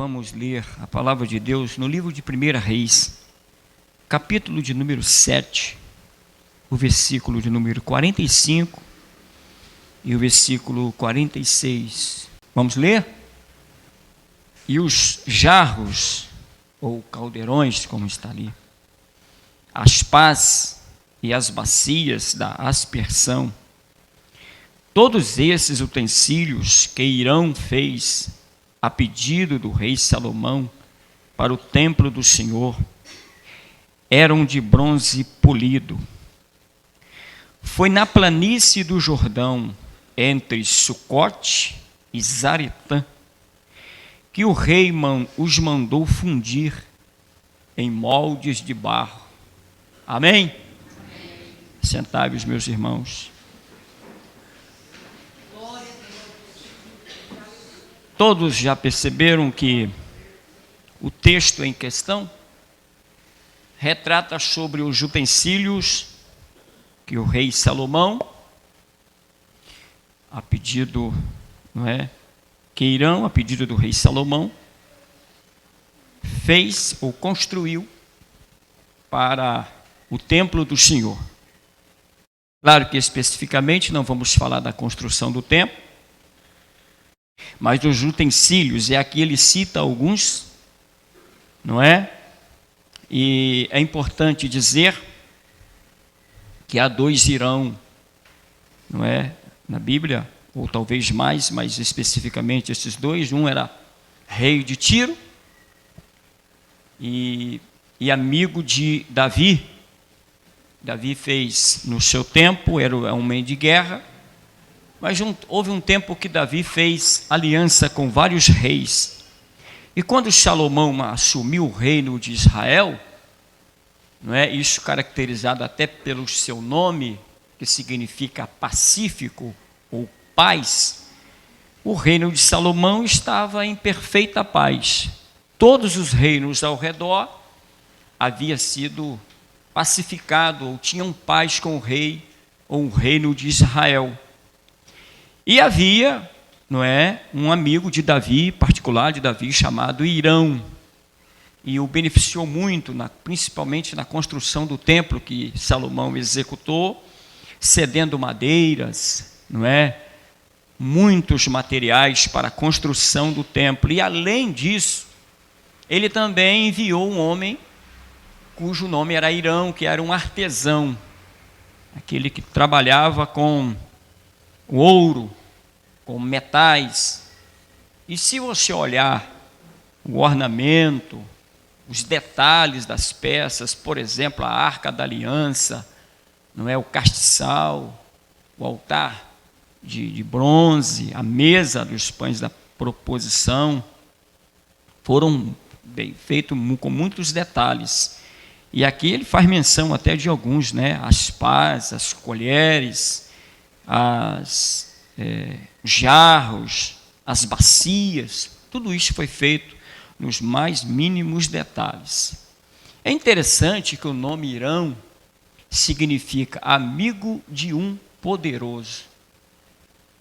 vamos ler a palavra de Deus no livro de 1 Reis, capítulo de número 7, o versículo de número 45 e o versículo 46. Vamos ler? E os jarros, ou caldeirões, como está ali, as pás e as bacias da aspersão, todos esses utensílios que Hirão fez a pedido do rei Salomão para o templo do Senhor, eram de bronze polido. Foi na planície do Jordão, entre Sucote e Zaretã, que o rei os mandou fundir em moldes de barro. Amém? Sentai-vos, meus irmãos. Todos já perceberam que o texto em questão retrata sobre os utensílios que o rei Salomão, a pedido, que Hirão, a pedido do rei Salomão, fez ou construiu para o templo do Senhor. Claro que especificamente não vamos falar da construção do templo, mas dos utensílios, e aqui ele cita alguns, não é? E é importante dizer que há dois Hirão, não é? Na Bíblia, ou talvez mais, mas especificamente esses dois. Um era rei de Tiro e amigo de Davi. Davi fez no seu tempo, era um homem de guerra, mas houve um tempo que Davi fez aliança com vários reis. E quando Salomão assumiu o reino de Israel, isso caracterizado até pelo seu nome, que significa pacífico ou paz, o reino de Salomão estava em perfeita paz. Todos os reinos ao redor haviam sido pacificados ou tinham paz com o rei ou o reino de Israel. E havia, um amigo de Davi, particular de Davi, chamado Hirão, e o beneficiou muito, principalmente na construção do templo que Salomão executou, cedendo madeiras, muitos materiais para a construção do templo. E além disso, ele também enviou um homem cujo nome era Hirão, que era um artesão, aquele que trabalhava com o ouro, com metais. E se você olhar o ornamento, os detalhes das peças, por exemplo, a Arca da Aliança, o castiçal, o altar de bronze, a mesa dos pães da proposição, foram bem feitos com muitos detalhes. E aqui ele faz menção até de alguns, as pás, as colheres, as jarros, as bacias, tudo isso foi feito nos mais mínimos detalhes. É interessante que o nome Hirão significa amigo de um poderoso.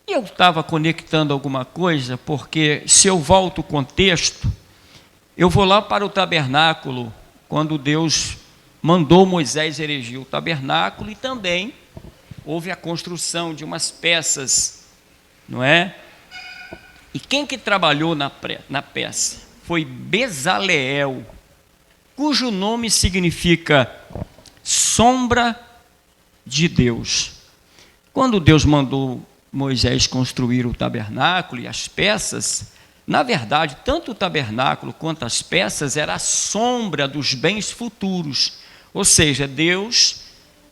E eu estava conectando alguma coisa, porque se eu volto o contexto, eu vou lá para o tabernáculo, quando Deus mandou Moisés erigir o tabernáculo, e também houve a construção de umas peças, E quem que trabalhou na peça? Foi Bezaleel, cujo nome significa sombra de Deus. Quando Deus mandou Moisés construir o tabernáculo e as peças, na verdade, tanto o tabernáculo quanto as peças era a sombra dos bens futuros. Ou seja, Deus,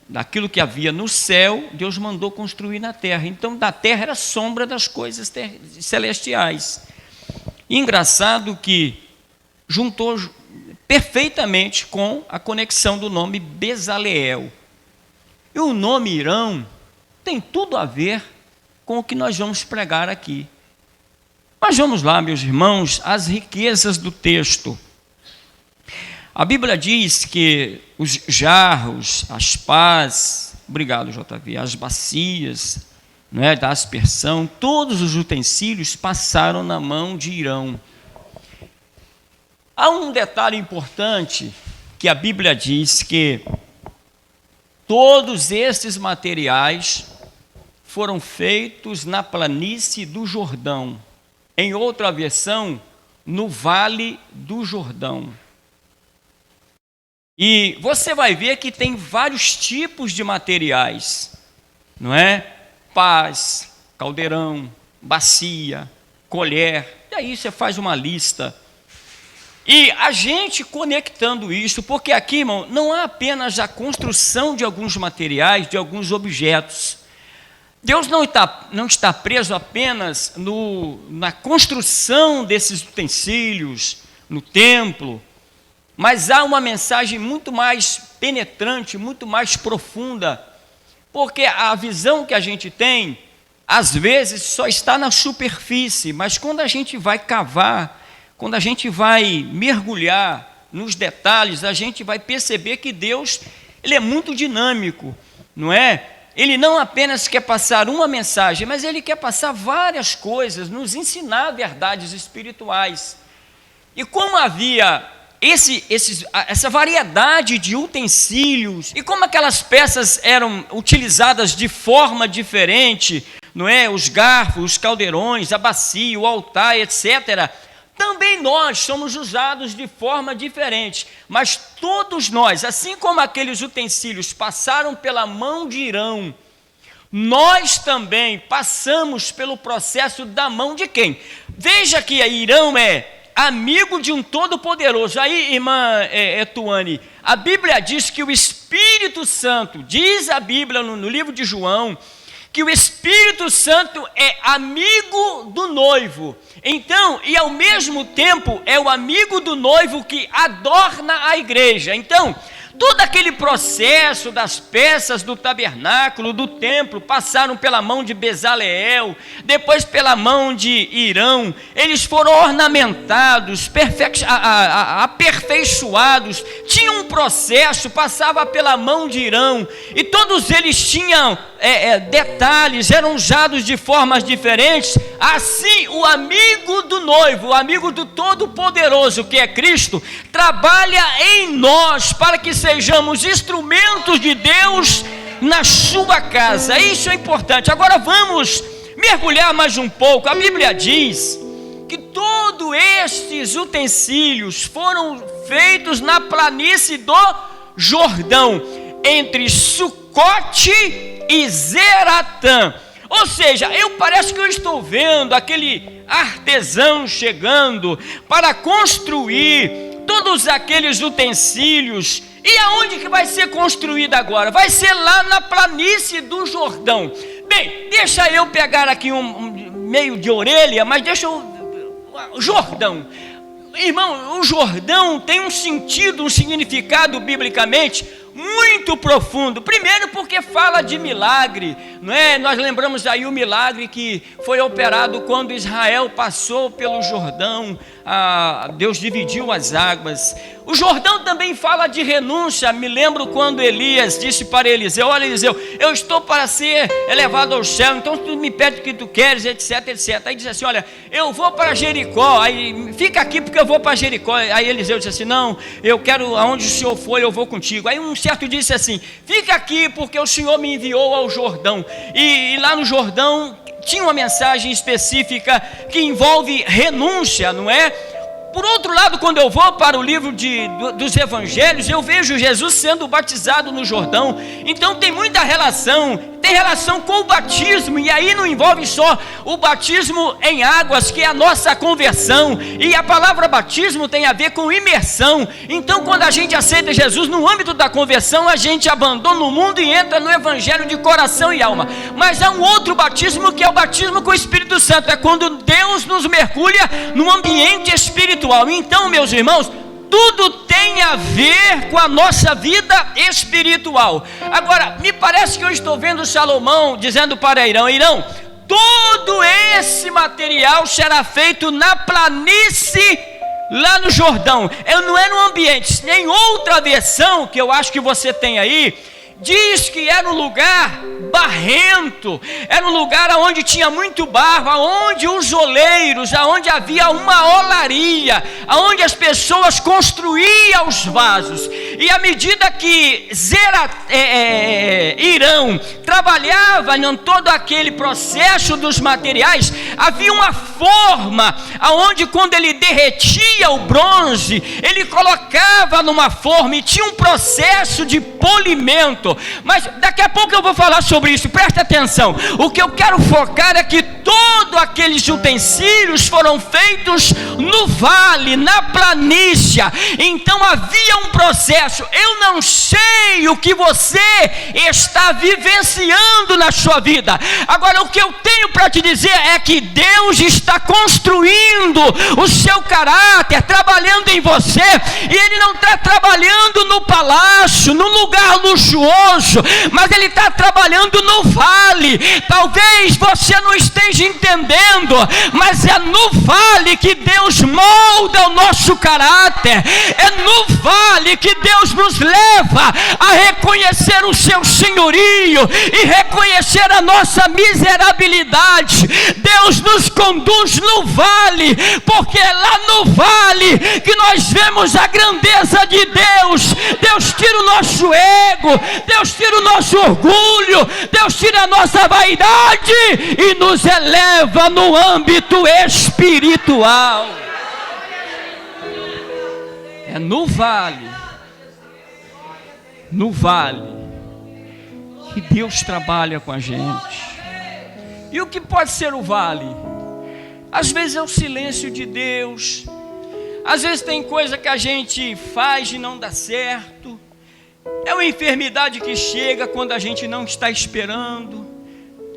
daquilo que havia no céu, Deus mandou construir na terra. Então, da terra era a sombra das coisas celestiais. E engraçado que juntou perfeitamente com a conexão do nome Bezaleel. E o nome Hirão tem tudo a ver com o que nós vamos pregar aqui. Mas vamos lá, meus irmãos, as riquezas do texto. A Bíblia diz que os jarros, as pás, obrigado JV, as bacias, da aspersão, todos os utensílios passaram na mão de Hirão. Há um detalhe importante que a Bíblia diz que todos esses materiais foram feitos na planície do Jordão. Em outra versão, no Vale do Jordão. E você vai ver que tem vários tipos de materiais, não é? Pás, caldeirão, bacia, colher, e aí você faz uma lista. E a gente conectando isso, porque aqui, irmão, não há apenas a construção de alguns materiais, de alguns objetos. Deus não está preso apenas na construção desses utensílios, no templo, mas há uma mensagem muito mais penetrante, muito mais profunda, porque a visão que a gente tem, às vezes, só está na superfície, mas quando a gente vai cavar, quando a gente vai mergulhar nos detalhes, a gente vai perceber que Deus, Ele é muito dinâmico, não é? Ele não apenas quer passar uma mensagem, mas Ele quer passar várias coisas, nos ensinar verdades espirituais. E como havia essa variedade de utensílios, e como aquelas peças eram utilizadas de forma diferente, não é? Os garfos, os caldeirões, a bacia, o altar, etc., também nós somos usados de forma diferente, mas todos nós, assim como aqueles utensílios passaram pela mão de Irão, nós também passamos pelo processo da mão de quem? Veja que Irão é amigo de um Todo-Poderoso. Aí, irmã Tuane, a Bíblia diz que o Espírito Santo, diz a Bíblia no livro de João, que o Espírito Santo é amigo do noivo. Então, e ao mesmo tempo, é o amigo do noivo que adorna a igreja. Então, todo aquele processo das peças do tabernáculo, do templo, passaram pela mão de Bezaleel, depois pela mão de Irão, eles foram ornamentados, aperfeiçoados, tinham um processo, passava pela mão de Irão, e todos eles tinham detalhes, eram usados de formas diferentes. Assim, o amigo do noivo, o amigo do Todo-Poderoso, que é Cristo, trabalha em nós para que sejamos instrumentos de Deus na sua casa. Isso é importante. Agora vamos mergulhar mais um pouco. A Bíblia diz que todos estes utensílios foram feitos na planície do Jordão, entre Sucote e Zeratã. Ou seja, parece que eu estou vendo aquele artesão chegando para construir todos aqueles utensílios. E aonde que vai ser construído agora? Vai ser lá na planície do Jordão. Bem, deixa eu pegar aqui um meio de orelha, mas deixa o Jordão. Irmão, o Jordão tem um sentido, um significado biblicamente muito profundo. Primeiro porque fala de milagre, não é? Nós lembramos aí o milagre que foi operado quando Israel passou pelo Jordão, Deus dividiu as águas. O Jordão também fala de renúncia. Me lembro quando Elias disse para Eliseu: olha, Eliseu, eu estou para ser elevado ao céu, então tu me pede o que tu queres, etc, etc. Aí disse assim: olha, eu vou para Jericó, aí fica aqui porque eu vou para Jericó. Aí Eliseu disse assim: não, eu quero, aonde o Senhor for, eu vou contigo. Aí um certo disse assim: fica aqui porque o Senhor me enviou ao Jordão. E lá no Jordão tinha uma mensagem específica que envolve renúncia, não é? Por outro lado, quando eu vou para o livro dos evangelhos, eu vejo Jesus sendo batizado no Jordão. Então tem muita relação, tem relação com o batismo, e aí não envolve só o batismo em águas, que é a nossa conversão, e a palavra batismo tem a ver com imersão. Então quando a gente aceita Jesus no âmbito da conversão, a gente abandona o mundo e entra no evangelho de coração e alma. Mas há um outro batismo, que é o batismo com o Espírito Santo, é quando Deus nos mergulha num ambiente espiritual. Então, meus irmãos, tudo tem a ver com a nossa vida espiritual. Agora, me parece que eu estou vendo Salomão dizendo para Irão: Irão, todo esse material será feito na planície lá no Jordão. Não é no ambiente. Em outra versão que eu acho que você tem aí, Diz que era um lugar barrento, era um lugar onde tinha muito barro, onde os oleiros, onde havia uma olaria, onde as pessoas construíam os vasos. E à medida que Irão trabalhava em todo aquele processo dos materiais, havia uma forma, onde quando ele derretia o bronze, ele colocava numa forma e tinha um processo de polimento. Mas daqui a pouco eu vou falar sobre isso, presta atenção. O que eu quero focar é que todos aqueles utensílios foram feitos no vale, na planície. Então havia um processo. Eu não sei o que você está vivenciando na sua vida. Agora, o que eu tenho para te dizer é que Deus está construindo o seu caráter, trabalhando em você, e Ele não está trabalhando no palácio, no lugar luxuoso, mas Ele está trabalhando no vale. Talvez você não esteja entendendo, mas é no vale que Deus molda o nosso caráter, é no vale que Deus nos leva a reconhecer o seu senhorio e reconhecer a nossa miserabilidade. Deus nos conduz no vale, porque é lá no vale que nós vemos a grandeza de Deus. Deus tira o nosso ego, Deus tira o nosso orgulho, Deus tira a nossa vaidade e nos eleva no âmbito espiritual. É no vale que Deus trabalha com a gente. E o que pode ser o vale? Às vezes é o silêncio de Deus, às vezes tem coisa que a gente faz e não dá certo, é uma enfermidade que chega quando a gente não está esperando,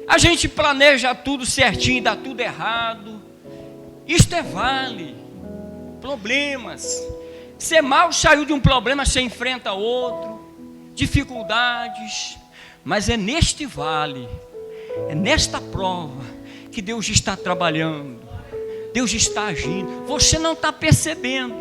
a gente planeja tudo certinho e dá tudo errado. Isto é vale, problemas. Você mal saiu de um problema, você enfrenta outro, dificuldades, mas é neste vale, é nesta prova que Deus está trabalhando, Deus está agindo. Você não está percebendo,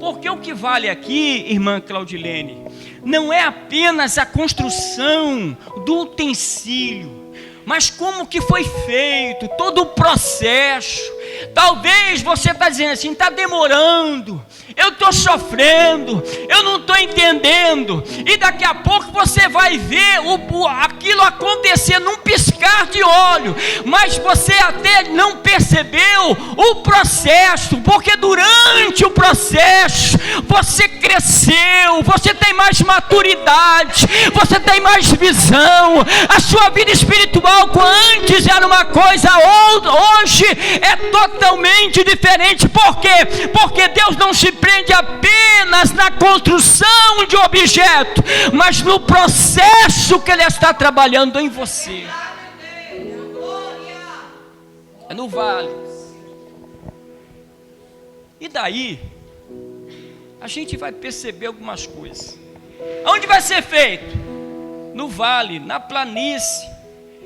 porque o que vale aqui, irmã Claudilene, não é apenas a construção do utensílio, mas como que foi feito, todo o processo. Talvez você está dizendo assim, está demorando, eu estou sofrendo, eu não estou entendendo, e daqui a pouco você vai ver aquilo acontecer num piscar de olho, mas você até não percebeu o processo, porque durante o processo você cresceu, você tem mais maturidade, você tem mais visão. A sua vida espiritual antes era uma coisa, hoje é totalmente diferente. Por quê? Porque Deus não se prende apenas na construção de objeto, mas no processo que Ele está trabalhando em você. É no vale. E daí a gente vai perceber algumas coisas. Onde vai ser feito? No vale, na planície.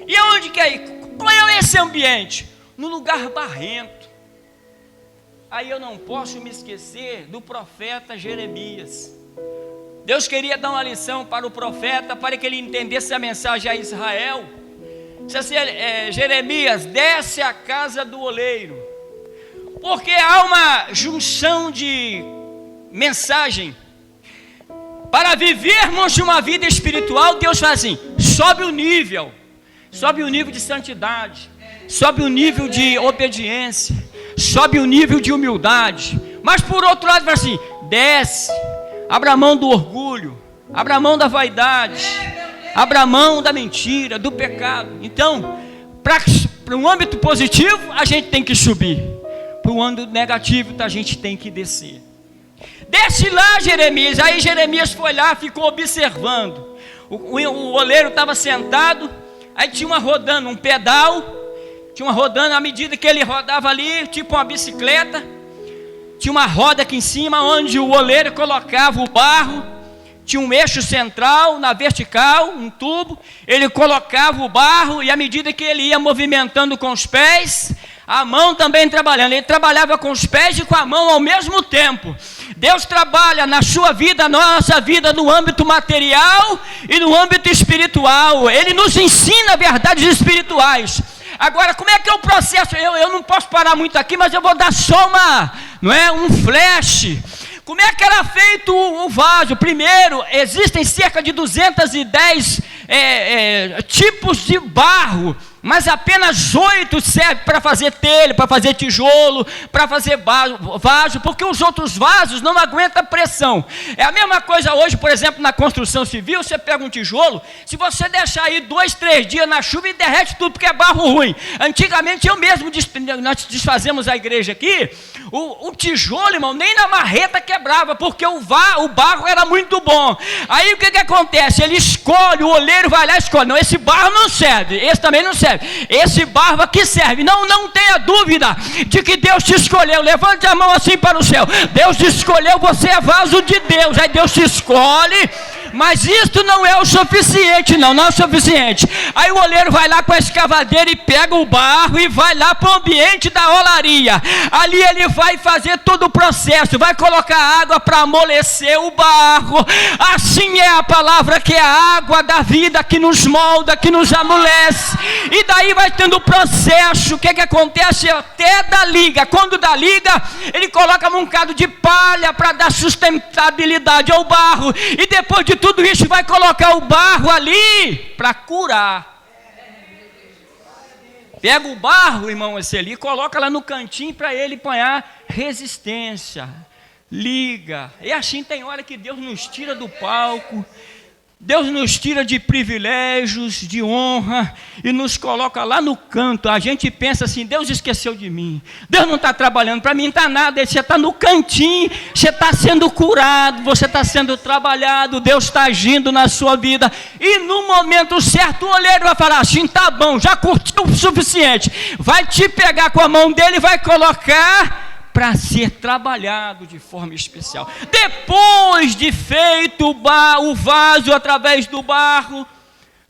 E aonde que é? Qual é esse ambiente? No lugar barrento. Aí eu não posso me esquecer do profeta Jeremias. Deus queria dar uma lição para o profeta, para que ele entendesse a mensagem a Israel. Disse assim, Jeremias, desce à casa do oleiro, porque há uma junção de mensagem. Para vivermos uma vida espiritual, Deus faz assim, sobe o nível de santidade, sobe o nível de obediência, sobe o nível de humildade. Mas por outro lado, vai assim, desce, abra mão do orgulho, abra mão da vaidade, abra mão da mentira, do pecado. Então, para um âmbito positivo, a gente tem que subir, para o âmbito negativo, a gente tem que descer. Desce lá, Jeremias. Aí Jeremias foi lá, ficou observando. O oleiro estava sentado, aí tinha uma rodando, um pedal, tinha uma rodando, à medida que ele rodava ali, tipo uma bicicleta, tinha uma roda aqui em cima, onde o oleiro colocava o barro, tinha um eixo central, na vertical, um tubo, ele colocava o barro, e à medida que ele ia movimentando com os pés, a mão também trabalhando, ele trabalhava com os pés e com a mão ao mesmo tempo. Deus trabalha na sua vida, na nossa vida, no âmbito material e no âmbito espiritual. Ele nos ensina verdades espirituais. Agora, como é que é o processo? Eu não posso parar muito aqui, mas eu vou dar só um flash. Como é que era feito o vaso? Primeiro, existem cerca de 210 tipos de barro, mas apenas 8 servem para fazer telha, para fazer tijolo, para fazer vaso, porque os outros vasos não aguentam pressão. É a mesma coisa hoje, por exemplo, na construção civil. Você pega um tijolo, se você deixar aí 2, 3 dias na chuva, e derrete tudo, porque é barro ruim. Antigamente, nós desfazemos a igreja aqui, o tijolo, irmão, nem na marreta quebrava, porque o barro era muito bom. Aí o que acontece? Ele escolhe, o oleiro vai lá e escolhe: não, esse barro não serve, esse também não serve, esse barro aqui serve. Não tenha dúvida de que Deus te escolheu. Levante a mão assim para o céu: Deus te escolheu, você é vaso de Deus. Aí Deus te escolhe, mas isto não é o suficiente, não é o suficiente. Aí o oleiro vai lá com a escavadeira e pega o barro e vai lá para o ambiente da olaria. Ali ele vai fazer todo o processo, vai colocar água para amolecer o barro. Assim é a palavra, que é a água da vida, que nos molda, que nos amolece. E daí vai tendo o processo. O que acontece? Até da liga. Quando dá liga, ele coloca um bocado de palha para dar sustentabilidade ao barro. E depois de tudo isso, vai colocar o barro ali para curar. Pega o barro, irmão, esse ali, coloca lá no cantinho para ele apanhar resistência. Liga. E assim tem hora que Deus nos tira do palco, Deus nos tira de privilégios, de honra, e nos coloca lá no canto. A gente pensa assim: Deus esqueceu de mim, Deus não está trabalhando para mim, não está nada. Você está no cantinho, você está sendo curado, você está sendo trabalhado, Deus está agindo na sua vida. E no momento certo, o oleiro vai falar assim: tá bom, já curtiu o suficiente. Vai te pegar com a mão dele e vai colocar para ser trabalhado de forma especial. Depois de feito o vaso através do barro,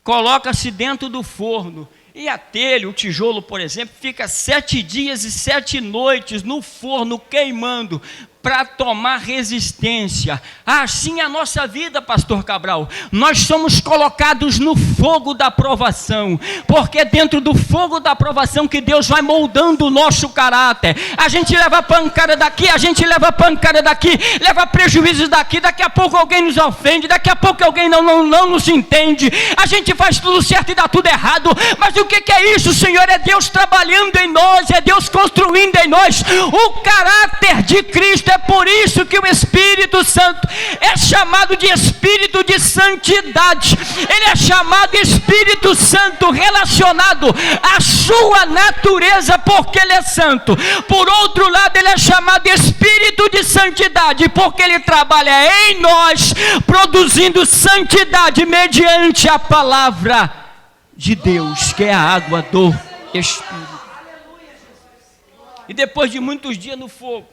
coloca-se dentro do forno. E a telha, o tijolo, por exemplo, fica 7 dias e 7 noites no forno queimando, para tomar resistência. Assim é a nossa vida, pastor Cabral. Nós somos colocados no fogo da provação, porque é dentro do fogo da provação que Deus vai moldando o nosso caráter. A gente leva pancada daqui, a gente leva pancada daqui, leva prejuízos daqui. Daqui a pouco alguém nos ofende, daqui a pouco alguém não nos entende. A gente faz tudo certo e dá tudo errado. Mas o que é isso, Senhor? É Deus trabalhando em nós, é Deus construindo em nós o caráter de Cristo. É por isso que o Espírito Santo é chamado de Espírito de Santidade. Ele é chamado Espírito Santo relacionado à sua natureza, porque Ele é santo. Por outro lado, Ele é chamado Espírito de Santidade, porque Ele trabalha em nós, produzindo santidade mediante a palavra de Deus, que é a água do Espírito. E depois de muitos dias no fogo,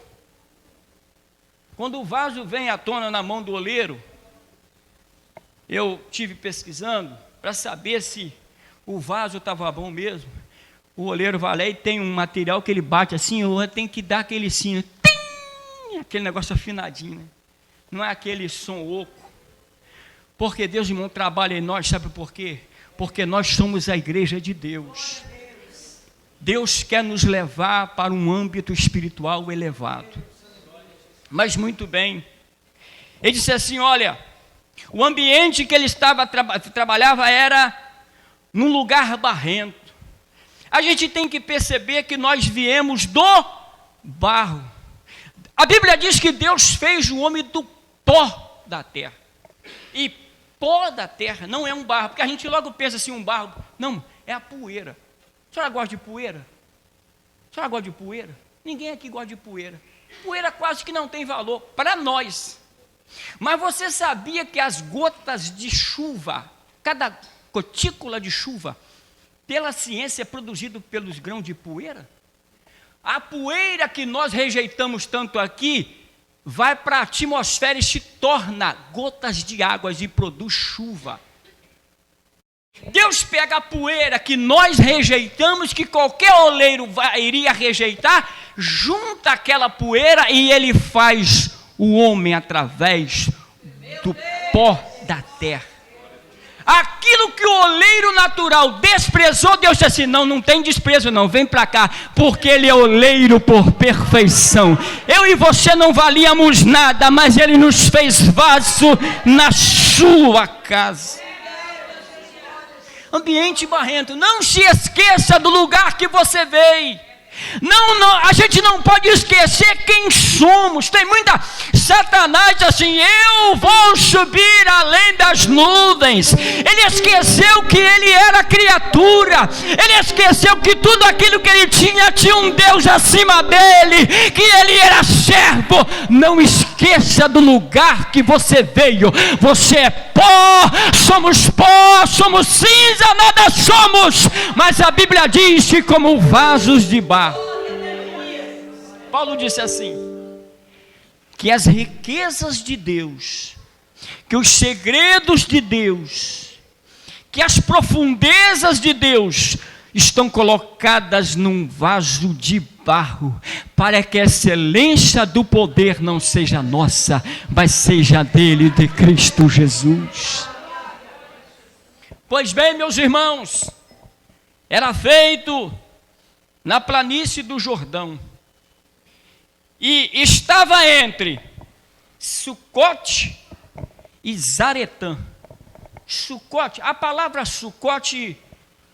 quando o vaso vem à tona na mão do oleiro, eu tive pesquisando para saber se o vaso estava bom mesmo. O oleiro vai lá e tem um material que ele bate assim, tem que dar aquele sino, tim, aquele negócio afinadinho, né? Não é aquele som oco. Porque Deus, irmão, trabalha em nós, sabe por quê? Porque nós somos a igreja de Deus. Deus quer nos levar para um âmbito espiritual elevado. Mas muito bem, ele disse assim: olha, o ambiente que ele trabalhava era num lugar barrento. A gente tem que perceber que nós viemos do barro. A Bíblia diz que Deus fez o homem do pó da terra. E pó da terra não é um barro, porque a gente logo pensa assim, um barro. Não, é a poeira. A senhora gosta de poeira? A senhora gosta de poeira? Ninguém aqui gosta de poeira. Poeira quase que não tem valor para nós. Mas você sabia que as gotas de chuva, cada gotícula de chuva, pela ciência é produzido pelos grãos de poeira? A poeira que nós rejeitamos tanto aqui, vai para a atmosfera e se torna gotas de água e produz chuva. Deus pega a poeira que nós rejeitamos, que qualquer oleiro iria rejeitar, junta aquela poeira e ele faz o homem através do pó da terra. Aquilo que o oleiro natural desprezou, Deus disse assim: não tem desprezo não, vem para cá, porque Ele é oleiro por perfeição. Eu e você não valíamos nada, mas Ele nos fez vaso na sua casa. Ambiente barrento, não se esqueça do lugar que você veio. Não, a gente não pode esquecer quem somos. Tem muita Satanás assim: eu vou subir além das nuvens. Ele esqueceu que ele era criatura. Ele esqueceu que tudo aquilo que ele tinha um Deus acima dele, que ele era servo. Não esqueça do lugar que você veio. Você é pó, somos cinza, nada somos. Mas a Bíblia diz que como vasos de barro. Paulo disse assim: que as riquezas de Deus, que os segredos de Deus, que as profundezas de Deus estão colocadas num vaso de barro, para que a excelência do poder não seja nossa, mas seja dele, de Cristo Jesus. Pois bem, meus irmãos, era feito na planície do Jordão, e estava entre Sucote e Zaretã. Sucote, a palavra Sucote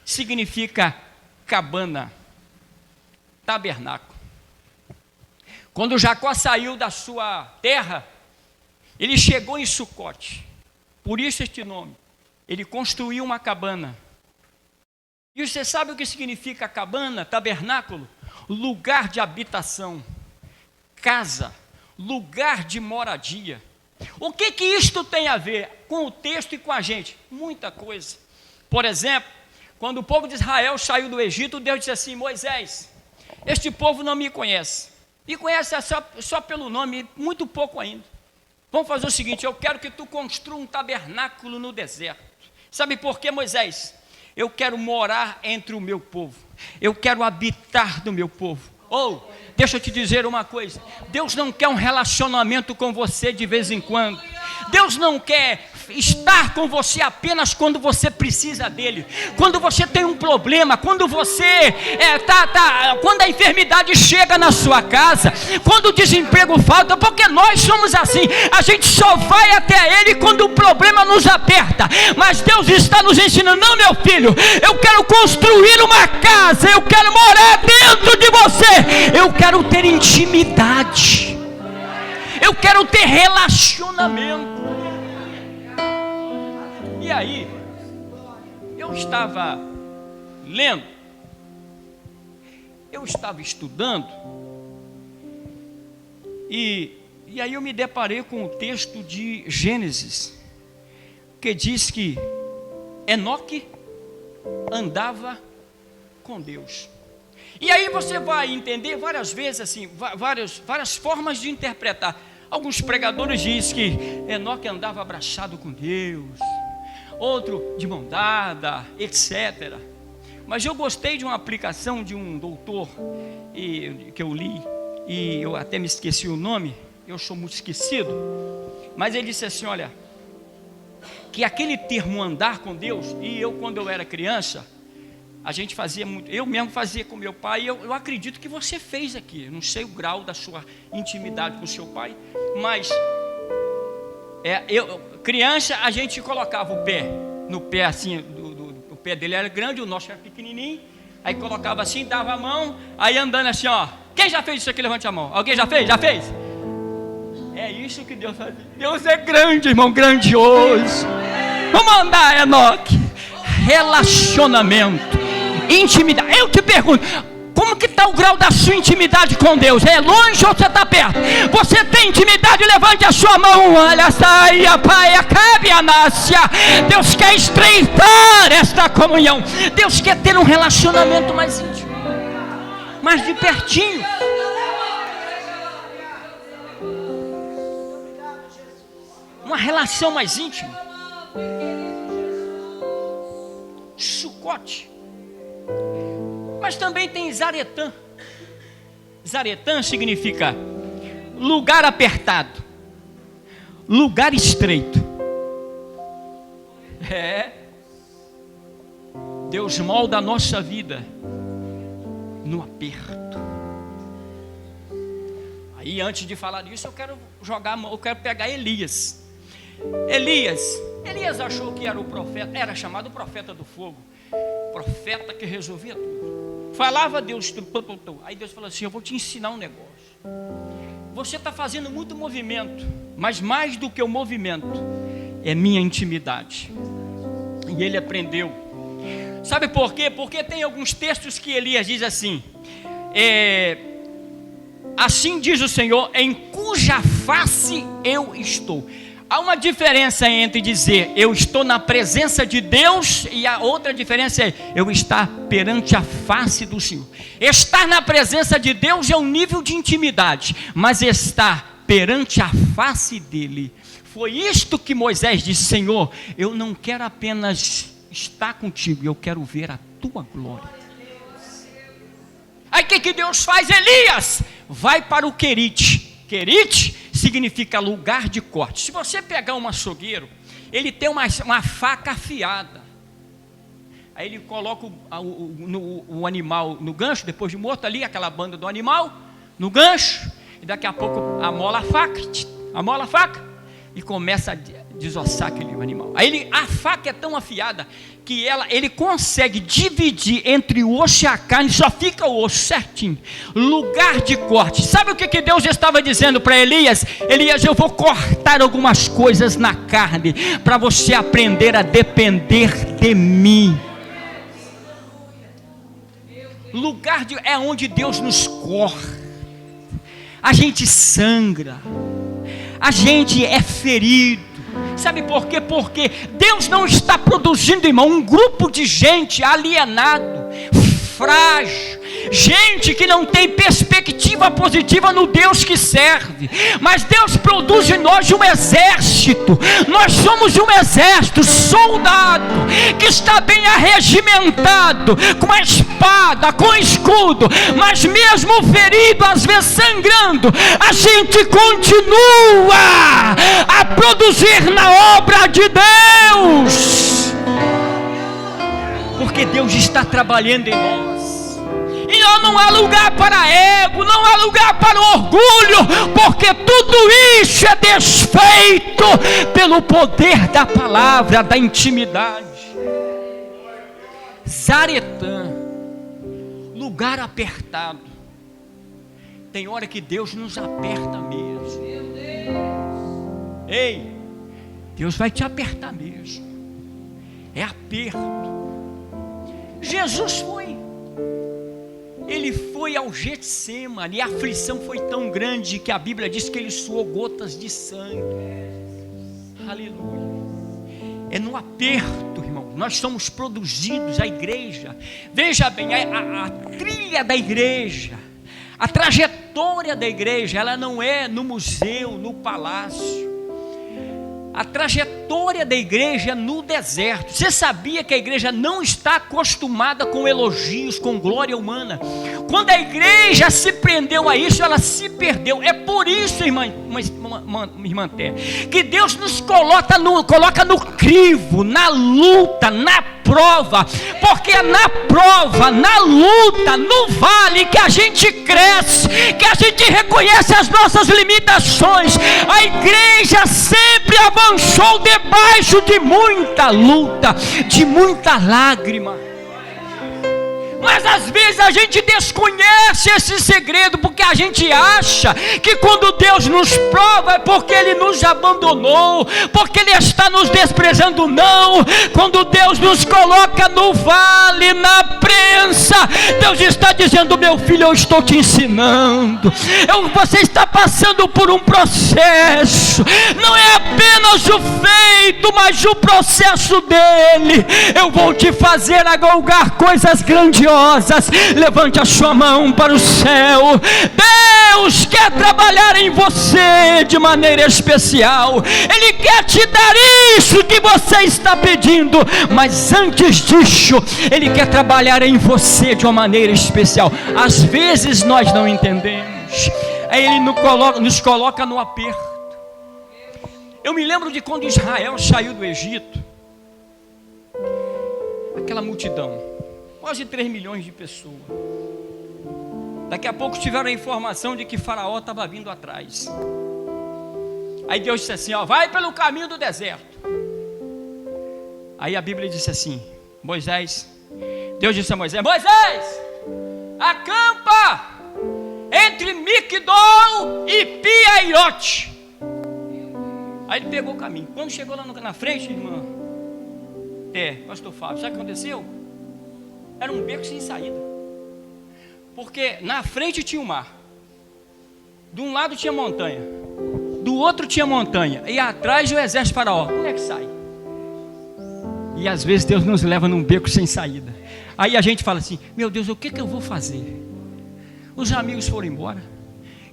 significa cabana, tabernáculo. Quando Jacó saiu da sua terra, ele chegou em Sucote, por isso este nome. Ele construiu uma cabana. E você sabe o que significa cabana, tabernáculo? Lugar de habitação, casa, lugar de moradia. O que isto tem a ver com o texto e com a gente? Muita coisa. Por exemplo, quando o povo de Israel saiu do Egito, Deus disse assim: Moisés, este povo não me conhece. Me conhece só pelo nome, muito pouco ainda. Vamos fazer o seguinte: eu quero que tu construa um tabernáculo no deserto. Sabe por quê, Moisés? Eu quero morar entre o meu povo. Eu quero habitar no meu povo. Deixa eu te dizer uma coisa: Deus não quer um relacionamento com você de vez em quando. Deus não quer estar com você apenas quando você precisa dele. Quando você tem um problema, quando você quando a enfermidade chega na sua casa, quando o desemprego falta, porque nós somos assim. A gente só vai até ele quando o problema nos aperta. Mas Deus está nos ensinando: não, meu filho, eu quero construir uma casa, eu quero morar dentro de você, eu quero ter intimidade, eu quero ter relacionamento. E aí, eu estava lendo, eu estava estudando, e aí eu me deparei com o texto de Gênesis, que diz que Enoque andava com Deus. E aí você vai entender várias vezes assim, várias formas de interpretar. Alguns pregadores dizem que Enoque andava abraçado com Deus, outro de mão dada, etc. Mas eu gostei de uma aplicação de um doutor que eu li, e eu até me esqueci o nome, eu sou muito esquecido, mas ele disse assim: olha, que aquele termo andar com Deus, e eu quando eu era criança, a gente fazia muito, eu mesmo fazia com meu pai, e eu acredito que você fez aqui, não sei o grau da sua intimidade com seu pai, mas criança, a gente colocava o pé no pé assim, o pé dele era grande, o nosso era pequenininho, aí colocava assim, dava a mão, aí andando assim, ó. Quem já fez isso aqui? Levante a mão. Alguém já fez? Já fez? É isso que Deus faz. Deus é grande, irmão, grandioso. Vamos andar, Enoque. Relacionamento, intimidade. Eu te pergunto, como que está o grau da sua intimidade com Deus? É longe ou você está perto? Você tem intimidade? Levante a sua mão. Olha, saia, pai, cabe a nácia. Deus quer estreitar esta comunhão. Deus quer ter um relacionamento mais íntimo, mais de pertinho. Uma relação mais íntima. Sucote. Mas também tem Zaretã. Zaretã significa lugar apertado, lugar estreito. Deus molda a nossa vida no aperto. Aí, antes de falar disso, eu quero pegar Elias. Elias achou que era o profeta, era chamado profeta do fogo, profeta que resolvia tudo. Falava a Deus, aí Deus falou assim: eu vou te ensinar um negócio. Você está fazendo muito movimento, mas mais do que o movimento, é minha intimidade. E ele aprendeu. Sabe por quê? Porque tem alguns textos que Elias diz assim: assim diz o Senhor, em cuja face eu estou. Há uma diferença entre dizer eu estou na presença de Deus, e a outra diferença é eu estar perante a face do Senhor. Estar na presença de Deus é um nível de intimidade, mas estar perante a face dele, foi isto que Moisés disse: Senhor, eu não quero apenas estar contigo, eu quero ver a tua glória. Aí o que Deus faz? Elias vai para o Querite. Querite significa lugar de corte. Se você pegar um açougueiro, ele tem uma faca afiada. Aí ele coloca o animal no gancho, depois de morto ali, aquela banda do animal, no gancho, e daqui a pouco amola a faca, e começa a desossar aquele animal. Aí a faca é tão afiada que ele consegue dividir entre o osso e a carne, só fica o osso certinho, lugar de corte. Sabe o que Deus estava dizendo para Elias? Elias, eu vou cortar algumas coisas na carne, para você aprender a depender de mim. Lugar é onde Deus nos corta. A gente sangra, a gente é ferido. Sabe por quê? Porque Deus não está produzindo, irmão, um grupo de gente alienado, frágil, gente que não tem perspectiva positiva no Deus que serve. Mas Deus produz em nós um exército. Nós somos um exército, soldado, que está bem arregimentado, com a espada, com o escudo, mas mesmo ferido, às vezes sangrando, a gente continua a produzir na obra de Deus, porque Deus está trabalhando em nós. E não há lugar para ego, não há lugar para orgulho, porque tudo isso é desfeito pelo poder da palavra, da intimidade. Zaretã, lugar apertado. Tem hora que Deus nos aperta mesmo. Ei, Deus vai te apertar mesmo. É aperto. Jesus foi. Ele foi ao Getsemane, e a aflição foi tão grande que a Bíblia diz que ele suou gotas de sangue. Aleluia. É no aperto, irmão, nós somos produzidos, a igreja. Veja bem, a trilha da igreja, a trajetória da igreja, ela não é no museu, no palácio. A trajetória da igreja é no deserto. Você sabia que a igreja não está acostumada com elogios, com glória humana? Quando a igreja se prendeu a isso, ela se perdeu. É por isso, irmã Té, que Deus nos coloca no crivo, na luta, na prova, porque é na prova, na luta, no vale que a gente cresce, que a gente reconhece as nossas limitações. A igreja sempre avançou debaixo de muita luta, de muita lágrima. Mas às vezes a gente desconhece esse segredo, porque a gente acha que quando Deus nos prova é porque Ele nos abandonou, porque Ele está nos desprezando. Não, quando Deus nos coloca no vale, na prensa, Deus está dizendo: meu filho, eu estou te ensinando, você está passando por um processo, não é apenas o feito, mas o processo dele. Eu vou te fazer a galgar coisas grandiosas. Levante a sua mão para o céu. Deus quer trabalhar em você de maneira especial. Ele quer te dar isso que você está pedindo, mas antes disso, Ele quer trabalhar em você de uma maneira especial. Às vezes nós não entendemos. Aí Ele nos coloca no aperto. Eu me lembro de quando Israel saiu do Egito, aquela multidão, quase 3 milhões de pessoas. Daqui a pouco tiveram a informação de que Faraó estava vindo atrás. Aí Deus disse assim, ó, vai pelo caminho do deserto. Aí a Bíblia disse assim, Deus disse a Moisés, acampa entre Migdol e Pi-Hahirote. Aí ele pegou o caminho. Quando chegou lá na frente, irmã, pastor Fábio, sabe o que aconteceu? Era um beco sem saída. Porque na frente tinha o mar. De um lado tinha montanha, do outro tinha montanha, e atrás o exército faraó. Como é que sai? E às vezes Deus nos leva num beco sem saída. Aí a gente fala assim, meu Deus, o que eu vou fazer? Os amigos foram embora,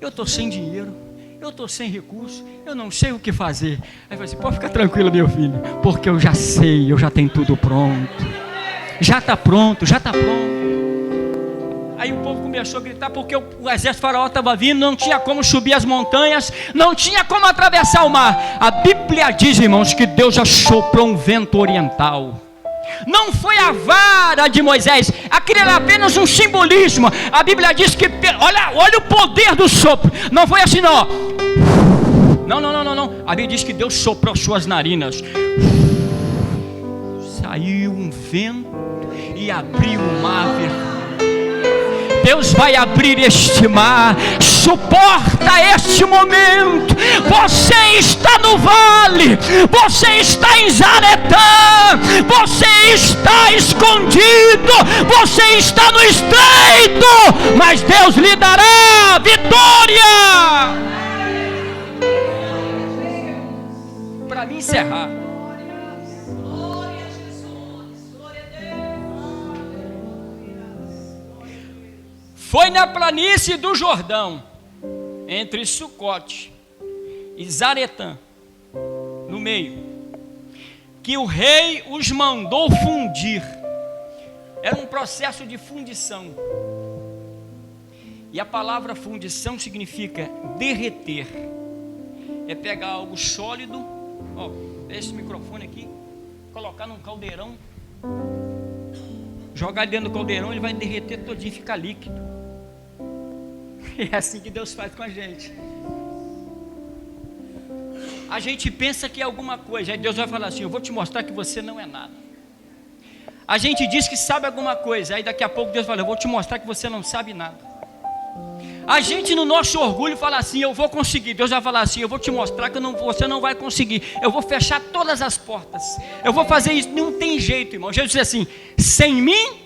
eu estou sem dinheiro, eu estou sem recurso, eu não sei o que fazer. Aí fala assim, pode ficar tranquilo, meu filho, porque eu já sei, eu já tenho tudo pronto. Já está pronto. Aí o povo começou a gritar, porque o exército faraó estava vindo, não tinha como subir as montanhas, não tinha como atravessar o mar. A Bíblia diz, irmãos, que Deus já soprou um vento oriental. Não foi a vara de Moisés, aquilo era apenas um simbolismo. A Bíblia diz que, olha o poder do sopro. Não foi assim, não. Não. A Bíblia diz que Deus soprou suas narinas. Saiu um vento e abriu o mar vermelho. Deus vai abrir este mar. Suporta este momento. Você está no vale, você está em Zaretã, você está escondido, você está no estreito, mas Deus lhe dará vitória. Para me encerrar, foi na planície do Jordão, entre Sucote e Zaretã, no meio, que o rei os mandou fundir. Era um processo de fundição. E a palavra fundição significa derreter. É pegar algo sólido, esse microfone aqui, colocar num caldeirão, jogar dentro do caldeirão, ele vai derreter todinho e ficar líquido. É assim que Deus faz com a gente. A gente pensa que é alguma coisa, aí Deus vai falar assim, eu vou te mostrar que você não é nada. A gente diz que sabe alguma coisa, aí daqui a pouco Deus fala, eu vou te mostrar que você não sabe nada. A gente no nosso orgulho fala assim, eu vou conseguir. Deus vai falar assim, eu vou te mostrar que você não vai conseguir. Eu vou fechar todas as portas, eu vou fazer isso, não tem jeito, irmão. Jesus disse assim, sem mim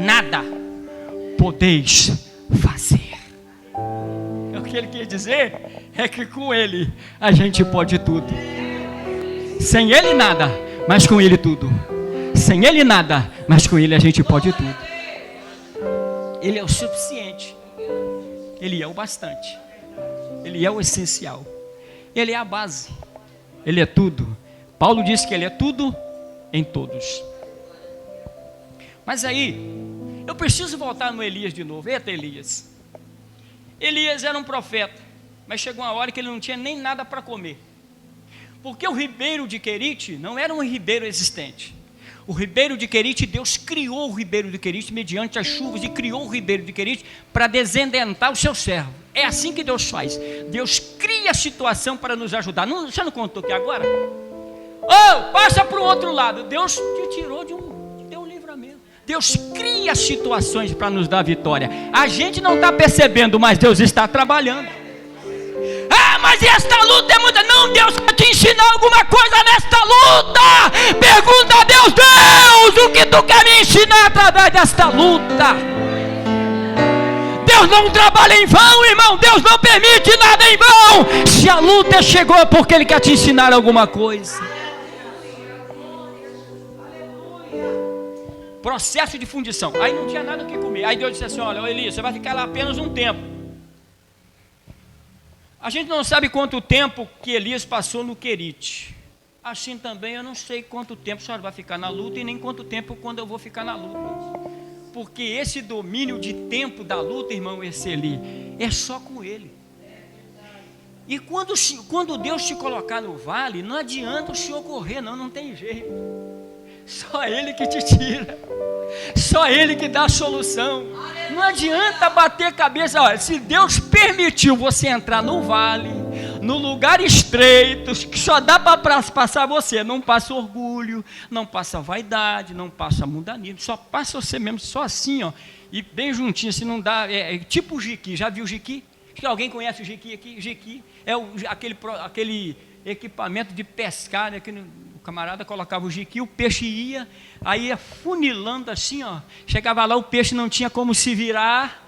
nada podeis fazer. O que ele quer dizer é que com ele a gente pode tudo. Sem ele nada, mas com ele tudo. Sem ele nada, mas com ele a gente pode tudo. Ele é o suficiente, ele é o bastante, ele é o essencial, ele é a base, ele é tudo. Paulo disse que ele é tudo em todos. Mas aí eu preciso voltar no Elias de novo. Eita, Elias era um profeta, mas chegou uma hora que ele não tinha nem nada para comer, porque o ribeiro de Querite não era um ribeiro existente. O ribeiro de Querite, Deus criou o ribeiro de Querite mediante as chuvas, e criou o ribeiro de Querite para desendentar o seu servo. É assim que Deus faz. Deus cria a situação para nos ajudar. Você não contou aqui agora? Passa para o outro lado. Deus te tirou deu um livramento. Deus cria situações para nos dar vitória. A gente não está percebendo, mas Deus está trabalhando. Mas esta luta é muita. Não, Deus vai te ensinar alguma coisa nesta luta. Pergunta a Deus, Deus, o que tu quer me ensinar através desta luta? Deus não trabalha em vão, irmão. Deus não permite nada em vão. Se a luta chegou é porque Ele quer te ensinar alguma coisa. Processo de fundição. Aí não tinha nada o que comer. Aí Deus disse assim, olha, Elias, você vai ficar lá apenas um tempo. A gente não sabe quanto tempo que Elias passou no Querite. Assim também eu não sei quanto tempo o senhor vai ficar na luta, e nem quanto tempo quando eu vou ficar na luta. Porque esse domínio de tempo da luta, irmão, esse ali, é só com Ele. E quando Deus te colocar no vale, não adianta o senhor correr, não tem jeito. Só Ele que te tira. Só Ele que dá a solução. Não adianta bater cabeça. Olha, se Deus permitiu você entrar no vale, no lugar estreito, que só dá para passar você, não passa orgulho, não passa vaidade, não passa mundanismo, só passa você mesmo, só assim, ó, e bem juntinho, se não dá, tipo o jiqui. Já viu o jiqui? Alguém conhece o jiqui aqui? Jiqui é aquele equipamento de pescar, né, que o camarada colocava o jiqui, o peixe ia, aí ia funilando assim, ó, chegava lá, o peixe não tinha como se virar,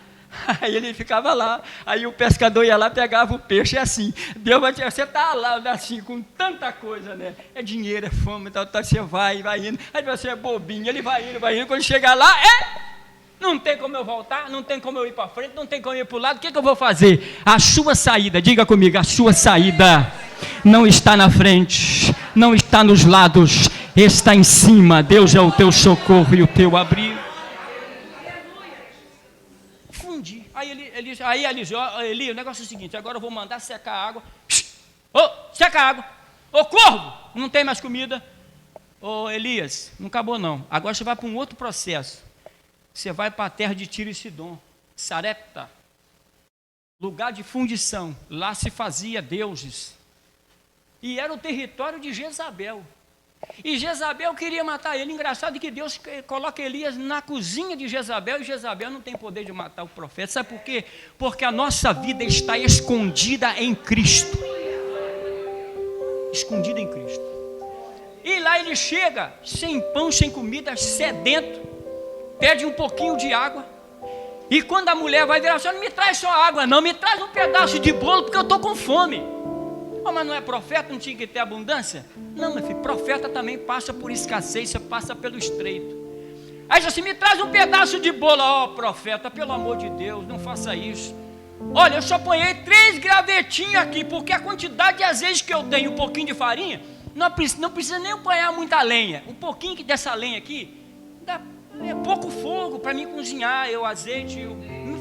aí ele ficava lá, aí o pescador ia lá, pegava o peixe, assim, você está lá assim, com tanta coisa, né, é dinheiro, é fome, tal, você vai indo, aí você é bobinho, ele vai indo, quando chegar lá, não tem como eu voltar, não tem como eu ir para frente, não tem como eu ir para o lado, o que eu vou fazer? A sua saída, diga comigo, a sua saída não está na frente, não está nos lados, está em cima. Deus é o teu socorro e o teu abrigo. Fundi. Aí Eli, o negócio é o seguinte, agora eu vou mandar secar a água. Seca a água. Corvo, não tem mais comida. Elias, não acabou não. Agora você vai para um outro processo. Você vai para a terra de Tiro e Sidom, Sarepta, lugar de fundição. Lá se fazia deuses. E era o território de Jezabel. E Jezabel queria matar ele. Engraçado que Deus coloca Elias na cozinha de Jezabel, e Jezabel não tem poder de matar o profeta. Sabe por quê? Porque a nossa vida está escondida em Cristo. Escondida em Cristo. E lá ele chega, sem pão, sem comida, sedento, pede um pouquinho de água. E quando a mulher vai virar, não me traz só água, não, me traz um pedaço de bolo, porque eu estou com fome. Mas não é profeta, não tinha que ter abundância? Não, meu filho, profeta também passa por escassez, você passa pelo estreito. Aí diz assim, me traz um pedaço de bolo. Profeta, pelo amor de Deus, não faça isso. Olha, eu só apanhei 3 gravetinhos aqui, porque a quantidade de azeite que eu tenho, um pouquinho de farinha, não precisa nem apanhar muita lenha. Um pouquinho dessa lenha aqui, é pouco fogo para mim cozinhar, azeite,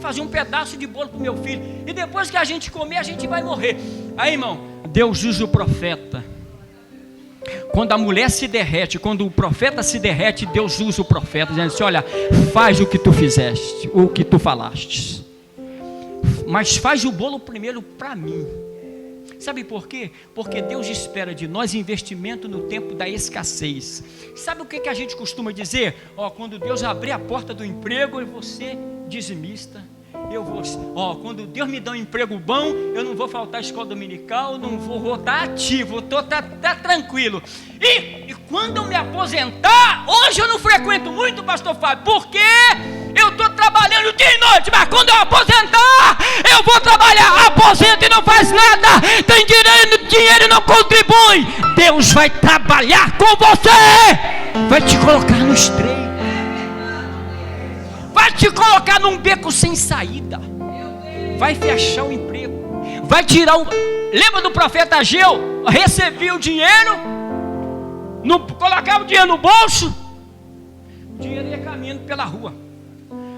fazer um pedaço de bolo para o meu filho. E depois que a gente comer, a gente vai morrer. Aí, irmão, Deus usa o profeta. Quando a mulher se derrete, quando o profeta se derrete, Deus usa o profeta, dizendo assim, olha, faz o que tu fizeste, o que tu falaste. Mas faz o bolo primeiro para mim. Sabe por quê? Porque Deus espera de nós investimento no tempo da escassez. Sabe o que a gente costuma dizer? Quando Deus abrir a porta do emprego, eu vou ser dizimista. Quando Deus me dá um emprego bom, eu não vou faltar à escola dominical, não vou estar ativo, estou tá tranquilo. E quando eu me aposentar, hoje eu não frequento muito, pastor Fábio, porque eu estou trabalhando dia e noite, mas quando eu aposentar, eu vou trabalhar. Aposenta e não faz nada, tem dinheiro e não contribui. Deus vai trabalhar com você, vai te colocar no estreito, vai te colocar num beco sem saída, vai fechar o emprego, vai tirar o... Lembra do profeta Ageu? Recebia o dinheiro, colocava o dinheiro no bolso, o dinheiro ia caminhando pela rua.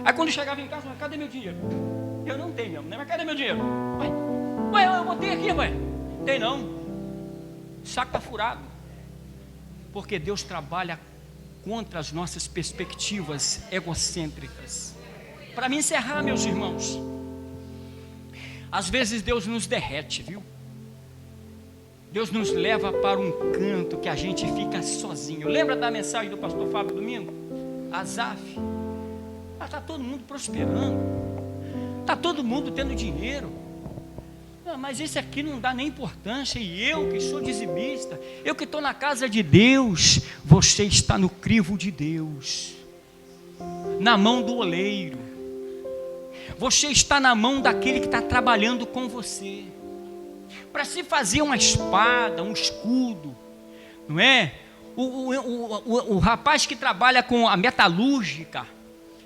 Aí quando chegava em casa, cadê meu dinheiro? Eu não tenho, né? Mas cadê meu dinheiro? Ué, eu botei aqui, ué. Tem não. O saco está furado. Porque Deus trabalha contra as nossas perspectivas egocêntricas. Para me encerrar, meus irmãos, às vezes Deus nos derrete, viu? Deus nos leva para um canto que a gente fica sozinho. Lembra da mensagem do pastor Fábio domingo? Asaf. Está todo mundo prosperando, está todo mundo tendo dinheiro, mas esse aqui não dá nem importância. E eu que sou dizimista, eu que estou na casa de Deus, você está no crivo de Deus, na mão do oleiro, você está na mão daquele que está trabalhando com você. Para se fazer uma espada, um escudo, não é? O rapaz que trabalha com a metalúrgica,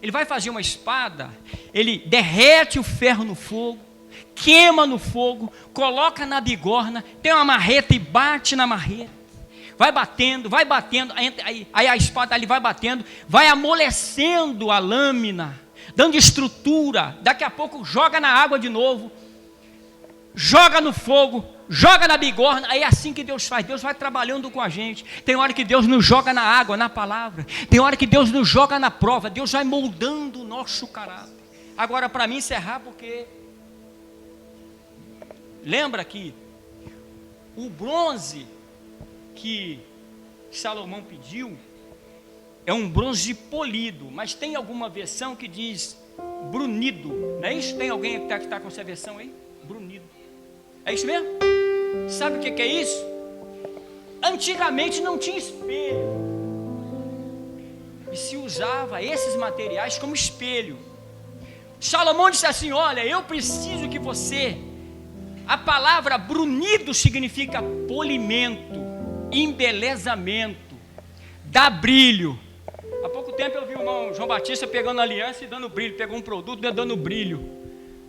ele vai fazer uma espada, ele derrete o ferro no fogo, queima no fogo, coloca na bigorna, tem uma marreta e bate na marreta, vai batendo, aí a espada ali vai batendo, vai amolecendo a lâmina, dando estrutura, daqui a pouco joga na água de novo, joga no fogo, joga na bigorna. Aí é assim que Deus faz. Deus vai trabalhando com a gente. Tem hora que Deus nos joga na água, na palavra. Tem hora que Deus nos joga na prova. Deus vai moldando o nosso caráter. Agora, para mim encerrar, porque lembra que o bronze que Salomão pediu é um bronze polido, mas tem alguma versão que diz brunido, não é isso? Tem alguém que está com essa versão aí? Brunido, é isso mesmo? Sabe o que é isso? Antigamente não tinha espelho, e se usava esses materiais como espelho. Salomão disse assim: olha, eu preciso que você, a palavra brunido significa polimento, embelezamento, dá brilho. Há pouco tempo eu vi o irmão João Batista pegando a aliança e dando brilho, pegou um produto e dando brilho.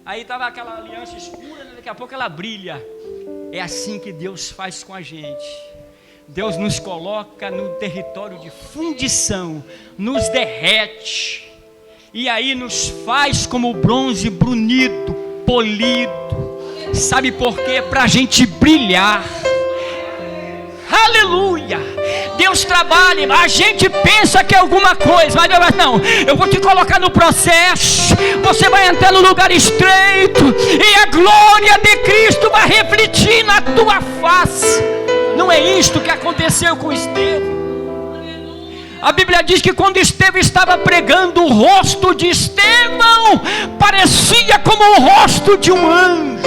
Aí estava aquela aliança escura, daqui a pouco ela brilha. É assim que Deus faz com a gente. Deus nos coloca no território de fundição, nos derrete, e aí nos faz como bronze brunido, polido. Sabe por quê? Para a gente brilhar. Aleluia! Deus trabalha, a gente pensa que é alguma coisa, mas Deus não, eu vou te colocar no processo, você vai entrar no lugar estreito, e a glória de Cristo vai refletir na tua face. Não é isto que aconteceu com Estevão. A Bíblia diz que quando Estevão estava pregando, o rosto de Estevão parecia como o rosto de um anjo.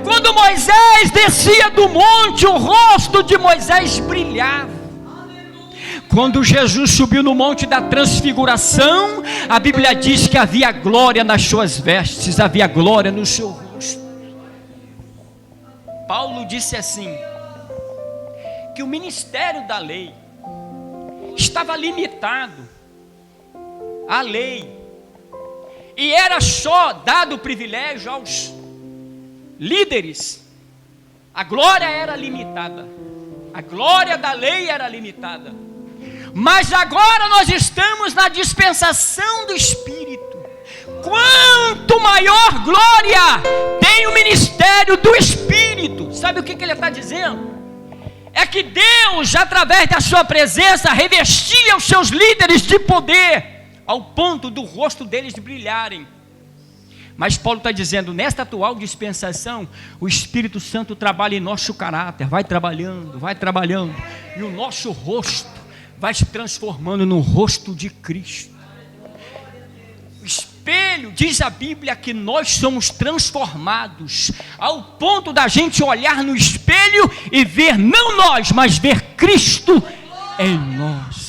Quando Moisés descia do monte, o rosto de Moisés brilhava. Quando Jesus subiu no monte da transfiguração, a Bíblia diz que havia glória nas suas vestes, havia glória no seu rosto. Paulo disse assim, que o ministério da lei estava limitado à lei, e era só dado o privilégio aos líderes. A glória era limitada, a glória da lei era limitada, mas agora nós estamos na dispensação do Espírito. Quanto maior glória tem o ministério do Espírito. Sabe o que ele está dizendo? É que Deus, através da sua presença, revestia os seus líderes de poder, ao ponto do rosto deles brilharem. Mas Paulo está dizendo, nesta atual dispensação, o Espírito Santo trabalha em nosso caráter, vai trabalhando, e o nosso rosto vai se transformando no rosto de Cristo. O espelho, diz a Bíblia, que nós somos transformados, ao ponto da gente olhar no espelho e ver, não nós, mas ver Cristo em nós.